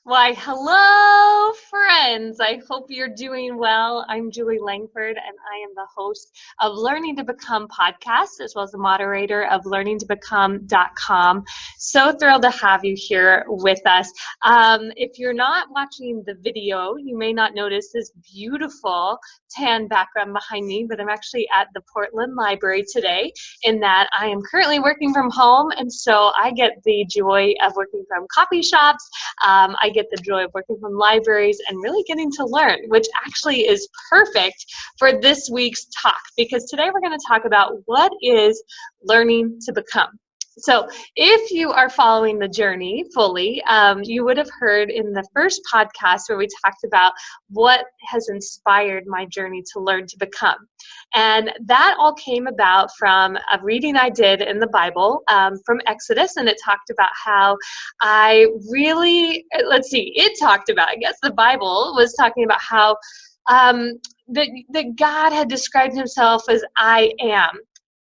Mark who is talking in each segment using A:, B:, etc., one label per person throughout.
A: Why, hello, friends. I hope you're doing well. I'm Julie Langford, and I am the host of Learning to Become podcast, as well as the moderator of learningtobecome.com. So thrilled to have you here with us. If you're not watching the video, you may not notice this beautiful tan background behind me, but I'm actually at the Portland Library today, in that I am currently working from home, and so I get the joy of working from coffee shops. I get the joy of working from libraries and really getting to learn, which actually is perfect for this week's talk, because today we're going to talk about what is learning to become. So if you are following the journey fully, you would have heard in the first podcast where we talked about what has inspired my journey to learn to become. And that all came about from a reading I did in the Bible from Exodus, and it talked about how I really, it talked about, I guess the Bible was talking about how that God had described himself as I am.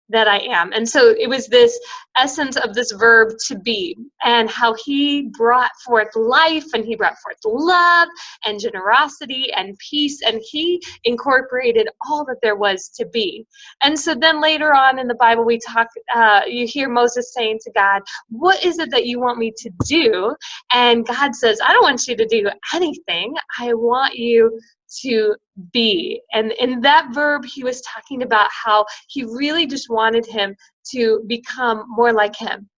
A: That I am. And so it was this essence of this verb to be, and how he brought forth life, and he brought forth love and generosity and peace, and he incorporated all that there was to be. And so then later on in the Bible, we talk, you hear Moses saying to God, what is it that you want me to do? And God says, I don't want you to do anything. I want you to be. And in that verb, he was talking about how he really just wanted him to become more like him.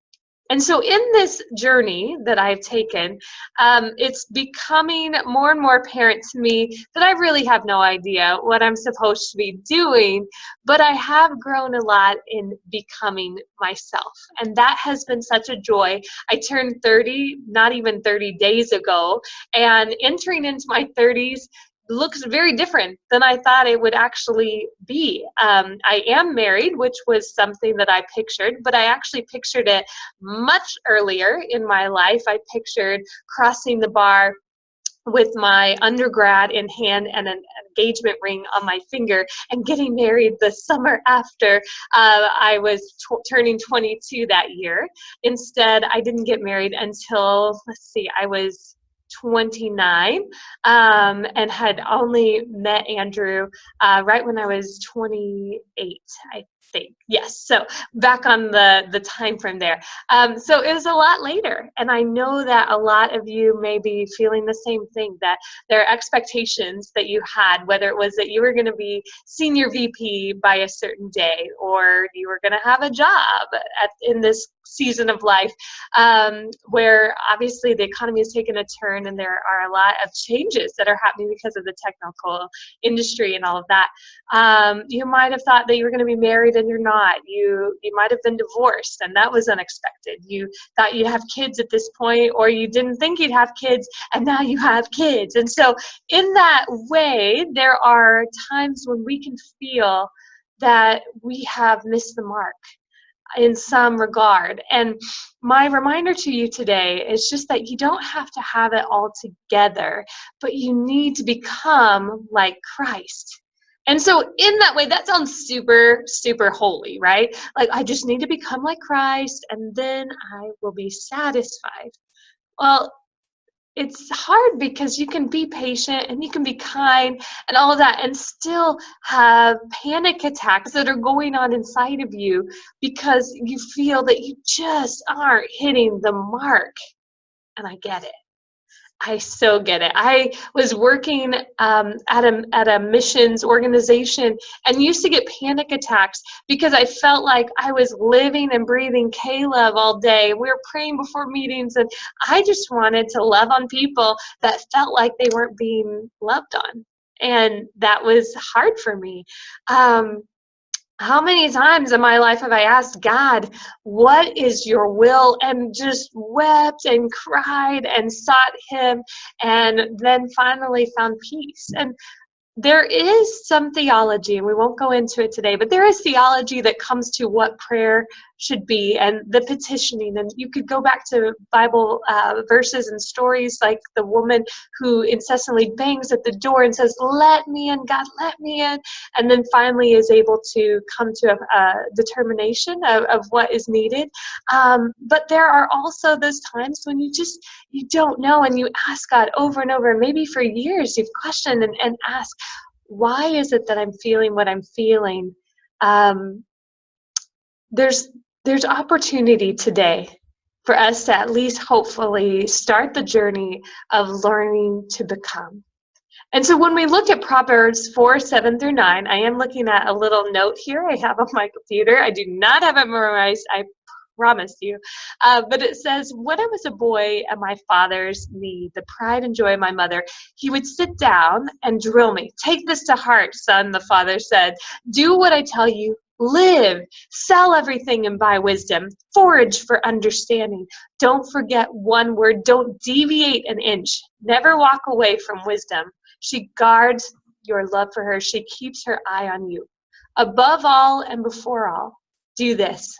A: And so in this journey that I've taken, it's becoming more and more apparent to me that I really have no idea what I'm supposed to be doing, but I have grown a lot in becoming myself. And that has been such a joy. I turned 30, not even 30 days ago, and entering into my 30s looks very different than I thought it would actually be. I am married, which was something that I pictured, but I actually pictured it much earlier in my life. I pictured crossing the bar with my undergrad in hand and an engagement ring on my finger and getting married the summer after I was turning 22 that year. Instead, I didn't get married until, I was 29, and had only met Andrew right when I was 28, I think. Yes, so back on the time frame there. So it was a lot later, and I know that a lot of you may be feeling the same thing, that there are expectations that you had, whether it was that you were going to be senior VP by a certain day, or you were going to have a job in this season of life, where obviously the economy has taken a turn, and there are a lot of changes that are happening because of the technical industry and all of that. You might have thought that you were going to be married and you're not. You might have been divorced, and that was unexpected. You thought you'd have kids at this point, or you didn't think you'd have kids, and now you have kids. And so in that way, there are times when we can feel that we have missed the mark in some regard. And my reminder to you today is just that you don't have to have it all together, but you need to become like Christ. And so in that way, that sounds super, super holy, right? Like, I just need to become like Christ, and then I will be satisfied. Well, it's hard, because you can be patient and you can be kind and all of that and still have panic attacks that are going on inside of you because you feel that you just aren't hitting the mark. And I get it. I so get it. I was working at a missions organization and used to get panic attacks because I felt like I was living and breathing K-Love all day. We were praying before meetings, and I just wanted to love on people that felt like they weren't being loved on. And that was hard for me. How many times in my life have I asked God, what is your will? And just wept and cried and sought him, and then finally found peace. And there is some theology, and we won't go into it today, but there is theology that comes to what prayer should be, and the petitioning. And you could go back to Bible verses and stories like the woman who incessantly bangs at the door and says, "Let me in, God, let me in," and then finally is able to come to a determination of what is needed. But there are also those times when you don't know, and you ask God over and over, and maybe for years you've questioned and asked, why is it that I'm feeling what I'm feeling? There's opportunity today for us to at least hopefully start the journey of learning to become. And so when we look at Proverbs 4:7-9, I am looking at a little note here I have on my computer. I do not have it memorized, I promise you. But it says, "When I was a boy at my father's knee, the pride and joy of my mother, he would sit down and drill me. 'Take this to heart, son,' the father said. 'Do what I tell you. Live, sell everything and buy wisdom. Forage for understanding. Don't forget one word. Don't deviate an inch. Never walk away from wisdom. She guards your love for her. She keeps her eye on you. Above all and before all, do this.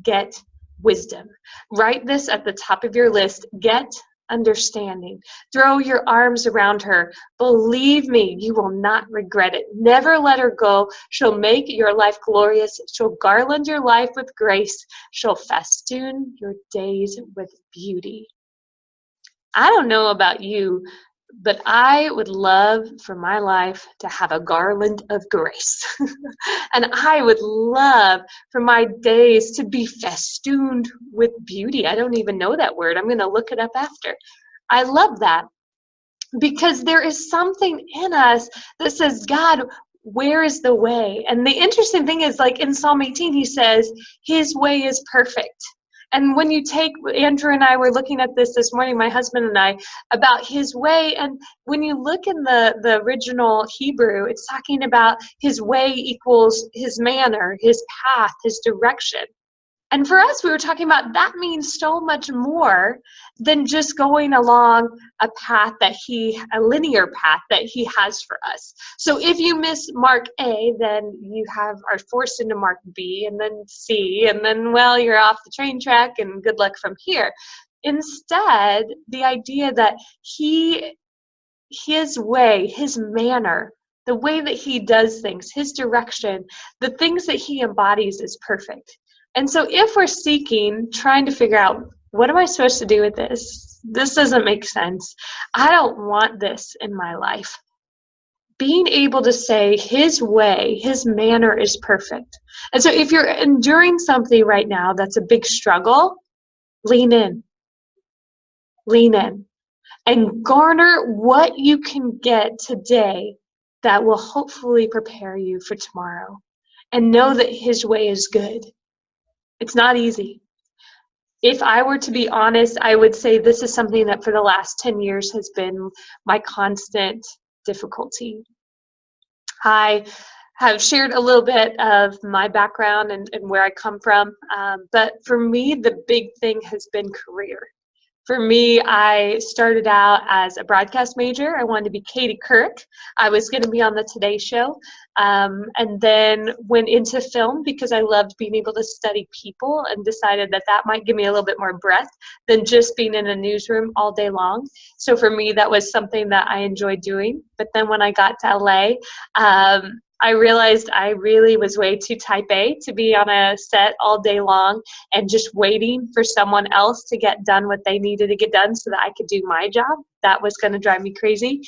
A: Get wisdom.'" Write this at the top of your list. Get understanding. Throw your arms around her. Believe me, you will not regret it. Never let her go. She'll make your life glorious. She'll garland your life with grace. She'll festoon your days with beauty. I don't know about you, but I would love for my life to have a garland of grace. And I would love for my days to be festooned with beauty. I don't even know that word. I'm going to look it up after. I love that because there is something in us that says, God, where is the way? And the interesting thing is, like in Psalm 18, he says, his way is perfect. And when you take, Andrew and I were looking at this morning, my husband and I, about his way. And when you look in the original Hebrew, it's talking about his way equals his manner, his path, his direction. And for us, we were talking about that means so much more than just going along a path a linear path that he has for us. So if you miss Mark A, then you are forced into Mark B and then C, and then, well, you're off the train track and good luck from here. Instead, the idea that his way, his manner, the way that he does things, his direction, the things that he embodies is perfect. And so if we're trying to figure out, what am I supposed to do with this? This doesn't make sense. I don't want this in my life. Being able to say his way, his manner is perfect. And so if you're enduring something right now that's a big struggle, lean in. Lean in. And garner what you can get today that will hopefully prepare you for tomorrow. And know that his way is good. It's not easy. If I were to be honest, I would say this is something that for the last 10 years has been my constant difficulty. I have shared a little bit of my background and where I come from, but for me, the big thing has been career. For me, I started out as a broadcast major. I wanted to be Katie Couric. I was going to be on the Today Show, and then went into film because I loved being able to study people and decided that might give me a little bit more breadth than just being in a newsroom all day long. So for me, that was something that I enjoyed doing. But then when I got to LA, I realized I really was way too type A to be on a set all day long and just waiting for someone else to get done what they needed to get done so that I could do my job. That was going to drive me crazy.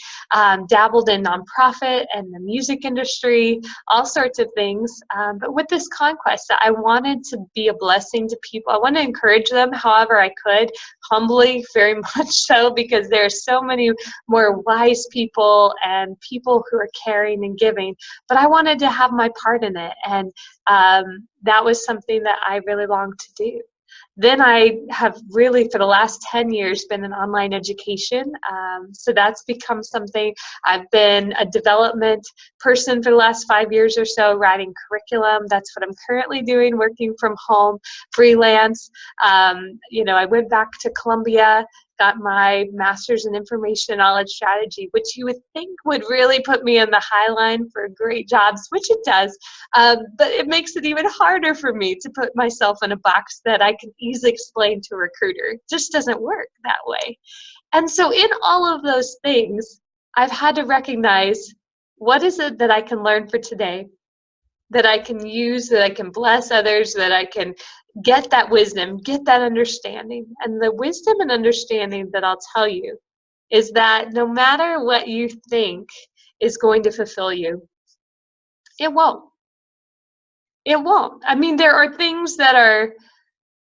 A: Dabbled in nonprofit and the music industry, all sorts of things. But with this conquest, I wanted to be a blessing to people. I wanted to encourage them however I could, humbly, very much so, because there are so many more wise people and people who are caring and giving. But I wanted to have my part in it. And that was something that I really longed to do. Then I have really, for the last 10 years, been in online education. So that's become something. I've been a development person for the last 5 years or so, writing curriculum. That's what I'm currently doing, working from home, freelance. I went back to Columbia, got my master's in information knowledge strategy, which you would think would really put me in the high line for great jobs, which it does. But it makes it even harder for me to put myself in a box that I can easily explain to a recruiter. It just doesn't work that way. And so in all of those things, I've had to recognize, what is it that I can learn for today, that I can use, that I can bless others, that I can get that wisdom, get that understanding. And the wisdom and understanding that I'll tell you is that no matter what you think is going to fulfill you, it won't. It won't. I mean, there are things that are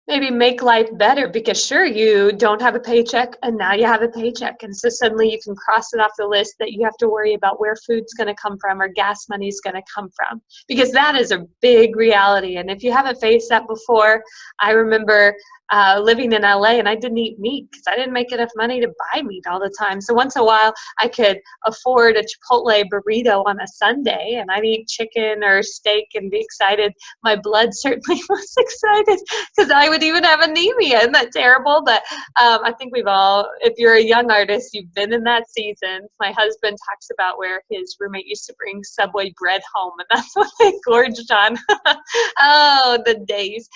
A: maybe make life better, because sure, you don't have a paycheck and now you have a paycheck, and so suddenly you can cross it off the list that you have to worry about where food's going to come from or gas money's going to come from, because that is a big reality. And if you haven't faced that before, I remember living in LA, and I didn't eat meat because I didn't make enough money to buy meat all the time. So once in a while I could afford a Chipotle burrito on a Sunday, and I'd eat chicken or steak and be excited. My blood certainly was excited because I would even have anemia. Isn't that terrible? But I think we've all, if you're a young artist, you've been in that season. My husband talks about where his roommate used to bring Subway bread home, and that's what they gorged on. Oh, the days.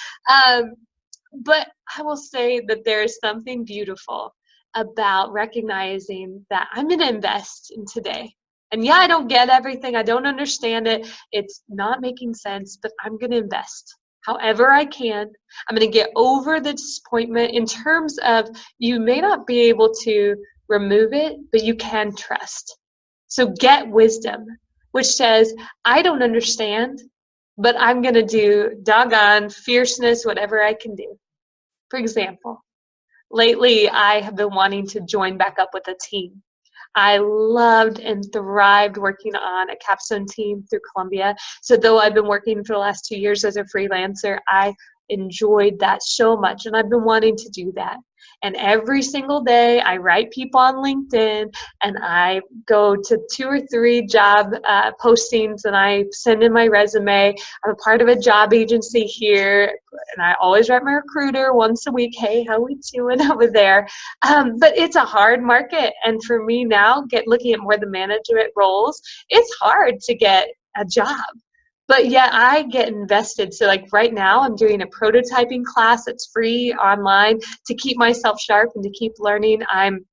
A: But I will say that there is something beautiful about recognizing that I'm going to invest in today. And yeah, I don't get everything. I don't understand it. It's not making sense, but I'm going to invest however I can. I'm going to get over the disappointment in terms of, you may not be able to remove it, but you can trust. So get wisdom, which says, I don't understand, but I'm going to do doggone fierceness, whatever I can do. For example, lately I have been wanting to join back up with a team. I loved and thrived working on a capstone team through Columbia. So though I've been working for the last 2 years as a freelancer, I enjoyed that so much, and I've been wanting to do that. And every single day I write people on LinkedIn, and I go to 2 or 3 job postings, and I send in my resume. I'm a part of a job agency here, and I always write my recruiter once a week, hey, how we doing over there? But it's a hard market, and for me now, looking at more of the management roles, it's hard to get a job. But yet I get invested. So like right now I'm doing a prototyping class that's free online to keep myself sharp and to keep learning. I'm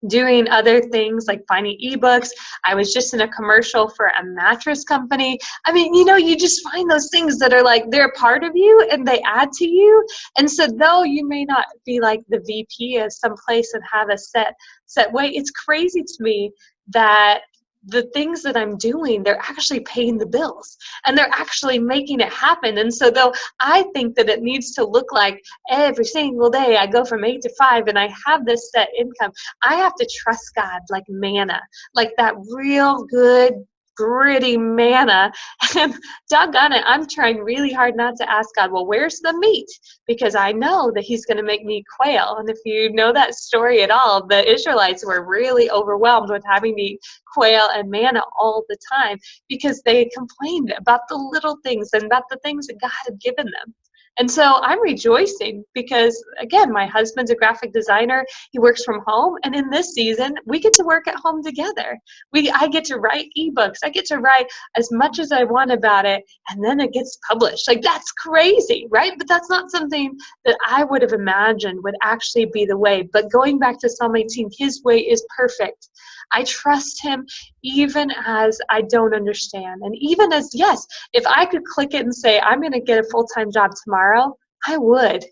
A: doing other things like finding ebooks. I was just in a commercial for a mattress company. I mean, you just find those things that are like, they're a part of you and they add to you. And so though you may not be like the VP of some place and have a set way, it's crazy to me that the things that I'm doing, they're actually paying the bills and they're actually making it happen. And so though I think that it needs to look like every single day I go from 8 to 5 and I have this set income, I have to trust God like manna, like that real good, gritty manna. And doggone it, I'm trying really hard not to ask God, well, where's the meat? Because I know that he's going to make me quail. And if you know that story at all, the Israelites were really overwhelmed with having to eat quail and manna all the time because they complained about the little things and about the things that God had given them. And so I'm rejoicing because, again, my husband's a graphic designer. He works from home. And in this season, we get to work at home together. I get to write ebooks. I get to write as much as I want about it. And then it gets published. Like, that's crazy, right? But that's not something that I would have imagined would actually be the way. But going back to Psalm 18, his way is perfect. I trust him even as I don't understand. And even as, yes, if I could click it and say, I'm going to get a full-time job tomorrow, I would.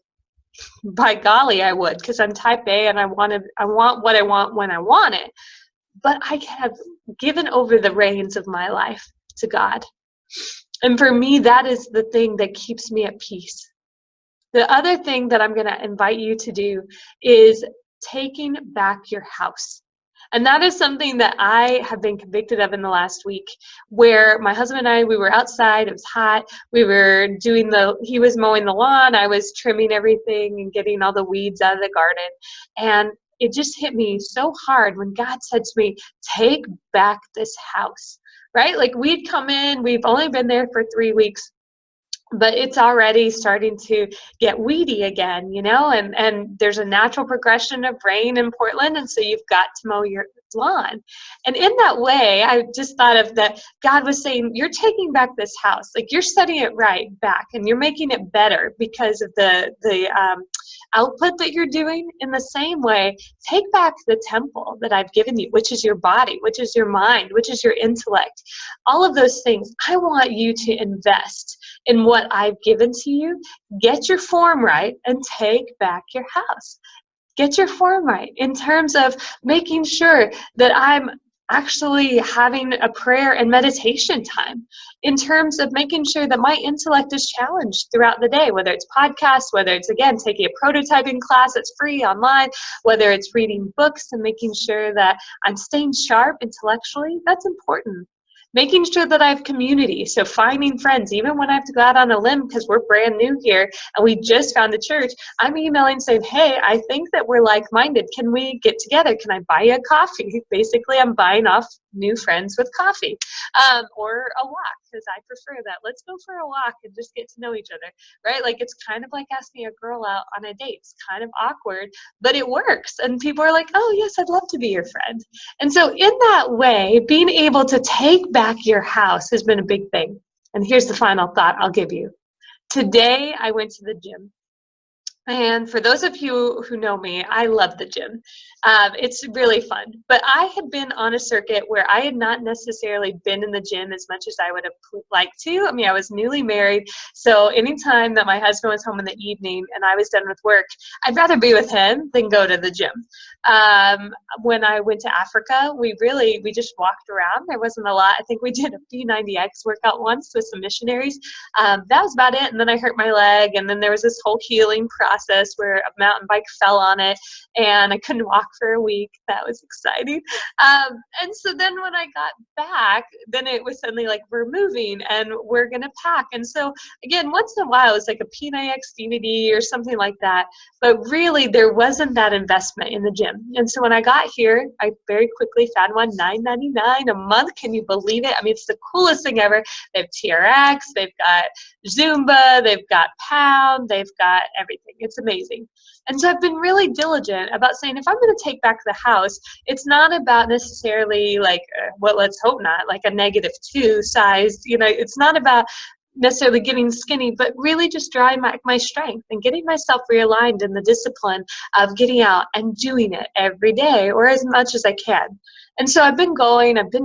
A: By golly, I would, because I'm type A and I want what I want when I want it. But I have given over the reins of my life to God. And for me, that is the thing that keeps me at peace. The other thing that I'm going to invite you to do is taking back your house. And that is something that I have been convicted of in the last week, where my husband and I, we were outside, it was hot, he was mowing the lawn, I was trimming everything and getting all the weeds out of the garden. And it just hit me so hard when God said to me, take back this house, right? Like, we'd come in, we've only been there for 3 weeks. but it's already starting to get weedy again, and there's a natural progression of rain in Portland, and so you've got to mow your lawn. And in that way, I just thought of that God was saying, you're taking back this house, like you're setting it right back, and you're making it better because of the output that you're doing. In the same way, take back the temple that I've given you, which is your body, which is your mind, which is your intellect. All of those things, I want you to invest in what I've given to you. Get your form right and take back your house. Get your form right in terms of making sure that I'm actually having a prayer and meditation time, in terms of making sure that my intellect is challenged throughout the day, whether it's podcasts, whether it's, again, taking a prototyping class that's free online, whether it's reading books and making sure that I'm staying sharp intellectually. That's important. Making sure that I have community, so finding friends, even when I have to go out on a limb because we're brand new here and we just found a church, I'm emailing saying, hey, I think that we're like-minded. Can we get together? Can I buy you a coffee? Basically, I'm buying off new friends with coffee, or a walk, because I prefer that. Let's go for a walk and just get to know each other, right? Like, it's kind of like asking a girl out on a date. It's kind of awkward, but it works. And people are like, oh, yes, I'd love to be your friend. And so in that way, being able to take back your house has been a big thing. And here's the final thought I'll give you. Today, I went to the gym. And for those of you who know me, I love the gym. It's really fun. But I had been on a circuit where I had not necessarily been in the gym as much as I would have liked to. I mean, I was newly married. So anytime that my husband was home in the evening and I was done with work, I'd rather be with him than go to the gym. When I went to Africa, we just walked around. There wasn't a lot. I think we did a P90X workout once with some missionaries. That was about it. And then I hurt my leg. And then there was this whole healing process where a mountain bike fell on it and I couldn't walk for a week. That was exciting. And so then when I got back, then it was suddenly like, we're moving and we're going to pack. And so again, once in a while, it's like a P90X DVD or something like that. But really, there wasn't that investment in the gym. And so when I got here, I very quickly found one, $9.99 a month. Can you believe it? I mean, it's the coolest thing ever. They have TRX, they've got Zumba, they've got Pound, they've got everything. It's amazing. And so I've been really diligent about saying, if I'm going to take back the house, it's not about necessarily like, well, let's hope not, like a -2 size, it's not about necessarily getting skinny, but really just drawing my strength and getting myself realigned in the discipline of getting out and doing it every day or as much as I can. And so I've been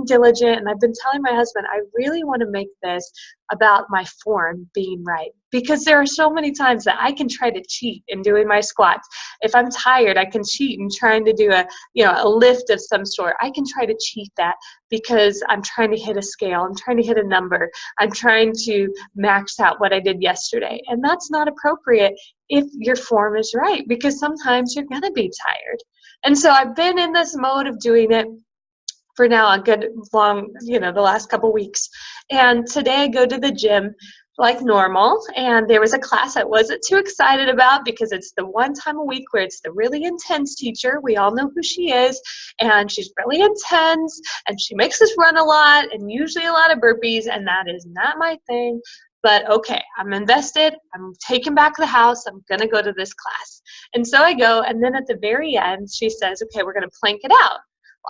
A: diligent, and I've been telling my husband, I really want to make this about my form being right, because there are so many times that I can try to cheat in doing my squats. If I'm tired, I can cheat in trying to do a lift of some sort. I can try to cheat that because I'm trying to hit a scale. I'm trying to hit a number. I'm trying to max out what I did yesterday. And that's not appropriate if your form is right, because sometimes you're going to be tired. And so I've been in this mode of doing it for now a good long, the last couple weeks. And today I go to the gym like normal, and there was a class I wasn't too excited about because it's the one time a week where it's the really intense teacher. We all know who she is, and she's really intense, and she makes us run a lot and usually a lot of burpees, and that is not my thing. But okay, I'm invested. I'm taking back the house. I'm going to go to this class. And so I go, and then at the very end, she says, okay, we're going to plank it out.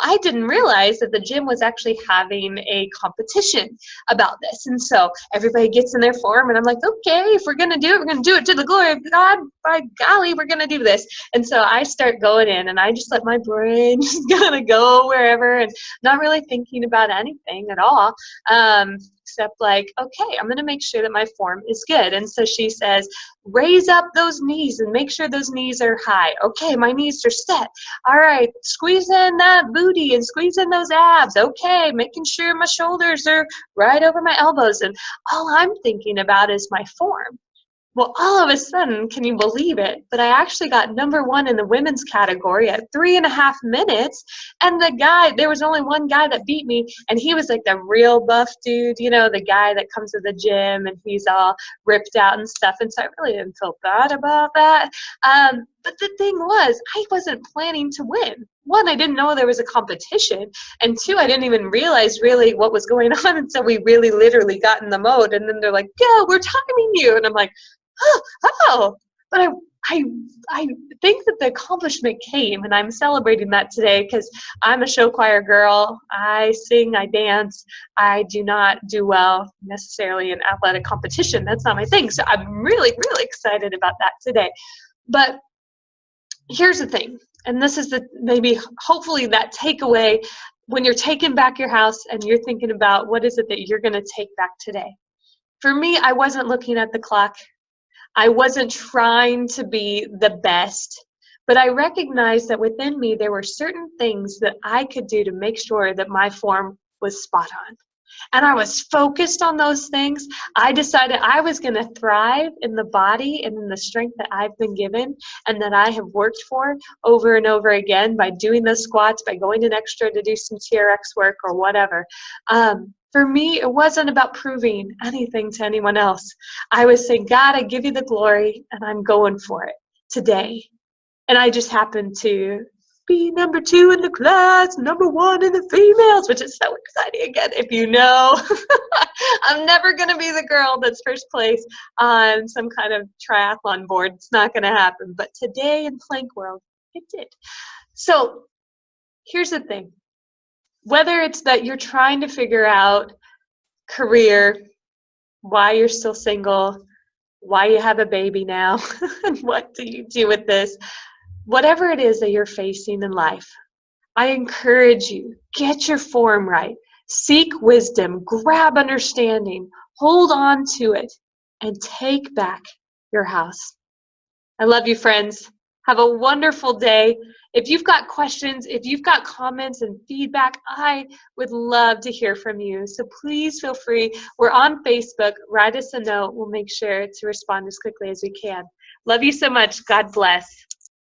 A: I didn't realize that the gym was actually having a competition about this. And so everybody gets in their form, and I'm like, okay, if we're going to do it, we're going to do it to the glory of God. By golly, we're going to do this. And so I start going in, and I just let my brain just kind of go wherever and not really thinking about anything at all. Except like, okay, I'm going to make sure that my form is good. And so she says, raise up those knees and make sure those knees are high. Okay, my knees are set. All right, squeeze in that booty and squeeze in those abs. Okay, making sure my shoulders are right over my elbows. And all I'm thinking about is my form. Well, all of a sudden, can you believe it? But I actually got #1 in the women's category at 3.5 minutes. And there was only one guy that beat me, and he was like the real buff dude, the guy that comes to the gym and he's all ripped out and stuff. And so I really didn't feel bad about that. But the thing was, I wasn't planning to win. one, I didn't know there was a competition, and two, I didn't even realize really what was going on until we really literally got in the mode. And then they're like, "Yeah, we're timing you," and I'm like, "Oh," but I I think that the accomplishment came, and I'm celebrating that today because I'm a show choir girl. I sing, I dance. I do not do well necessarily in athletic competition. That's not my thing. So I'm really, really excited about that today. But here's the thing, and this is the maybe hopefully that takeaway when you're taking back your house and you're thinking about what is it that you're going to take back today. For me, I wasn't looking at the clock. I wasn't trying to be the best, but I recognized that within me there were certain things that I could do to make sure that my form was spot on. And I was focused on those things. I decided I was going to thrive in the body and in the strength that I've been given and that I have worked for over and over again by doing those squats, by going an extra to do some TRX work or whatever. For me, it wasn't about proving anything to anyone else. I was saying, God, I give you the glory, and I'm going for it today. And I just happened to be number 2 in the class, number 1 in the females, which is so exciting. Again, if you know, I'm never going to be the girl that's first place on some kind of triathlon board. It's not going to happen. But today in Plank World, it did. So here's the thing. Whether it's that you're trying to figure out career, why you're still single, why you have a baby now, and what do you do with this, whatever it is that you're facing in life, I encourage you, get your form right, seek wisdom, grab understanding, hold on to it, and take back your house. I love you, friends. Have a wonderful day. If you've got questions, if you've got comments and feedback, I would love to hear from you. So please feel free. We're on Facebook. Write us a note. We'll make sure to respond as quickly as we can. Love you so much. God bless.